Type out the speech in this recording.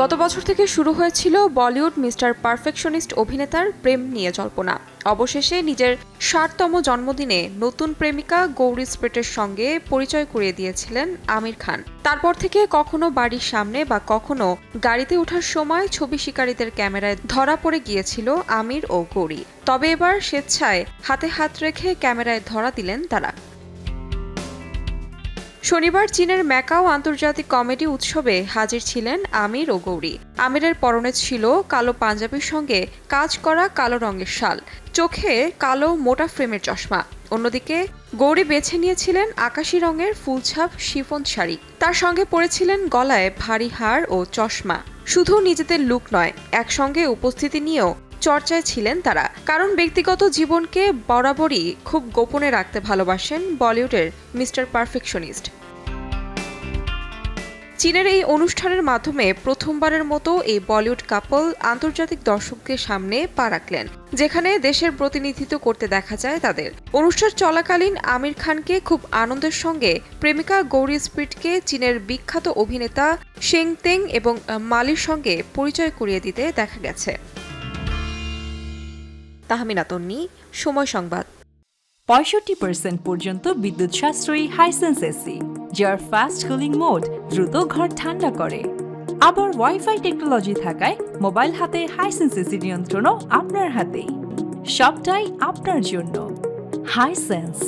গত বছর থেকে শুরু হয়েছিল বলিউড মিস্টার পারফেকশনিস্ট অভিনেতার প্রেম নিয়ে জল্পনা। অবশেষে নিজের ৬০তম জন্মদিনে নতুন প্রেমিকা গৌরী স্প্রেটের সঙ্গে পরিচয় করিয়ে দিয়েছিলেন আমির খান। তারপর থেকে কখনো বাড়ির সামনে বা কখনো গাড়িতে ওঠার সময় ছবি শিকারীদের ক্যামেরায় ধরা পড়ে গিয়েছিল আমির ও গৌরী। তবে এবার স্বেচ্ছায় হাতে হাত রেখে ক্যামেরায় ধরা দিলেন তারা। শনিবার চীনের ম্যাকাও আন্তর্জাতিক কমেডি উৎসবে হাজির ছিলেন আমির ও গৌরী। আমিরের পরনে ছিল কালো পাঞ্জাবির সঙ্গে কাজ করা কালো রঙের শাল, চোখে কালো মোটা ফ্রেমের চশমা। অন্যদিকে গৌরী বেছে নিয়েছিলেন আকাশি রঙের ফুলছাপ শিফন শাড়ি, তার সঙ্গে পরেছিলেন গলায় ভারী হার ও চশমা। শুধু নিজেদের লুক নয়, একসঙ্গে উপস্থিতি নিয়েও চর্চায় ছিলেন তারা। কারণ ব্যক্তিগত জীবনকে বরাবরই খুব গোপনে রাখতে ভালোবাসেন বলিউডের মিস্টার পারফেকশনিস্ট। চীনের এই অনুষ্ঠানের মাধ্যমে প্রথমবারের মতো এই বলিউড কাপল আন্তর্জাতিক দর্শকদের সামনে পা রাখলেন, যেখানে দেশের প্রতিনিধিত্ব করতে দেখা যায় তাদের। অনুষ্ঠান চলাকালীন আমির খানকে খুব আনন্দের সঙ্গে প্রেমিকা গৌরী স্প্রিটকে চীনের বিখ্যাত অভিনেতা শেং তেং এবং মালির সঙ্গে পরিচয় করিয়ে দিতে দেখা গেছে। তাহমিনা তন্নি, সময় সংবাদ। ৬৫% পর্যন্ত বিদ্যুৎ সাশ্রয়ী হাইসেন্স এসি, যার ফাস্ট কুলিং মোড দ্রুত ঘর ঠান্ডা করে। আবার ওয়াইফাই টেকনোলজি থাকায় মোবাইল হাতে হাইসেন্স এসি নিয়ন্ত্রণও আপনার হাতেই। সবটাই আপনার জন্য হাইসেন্স।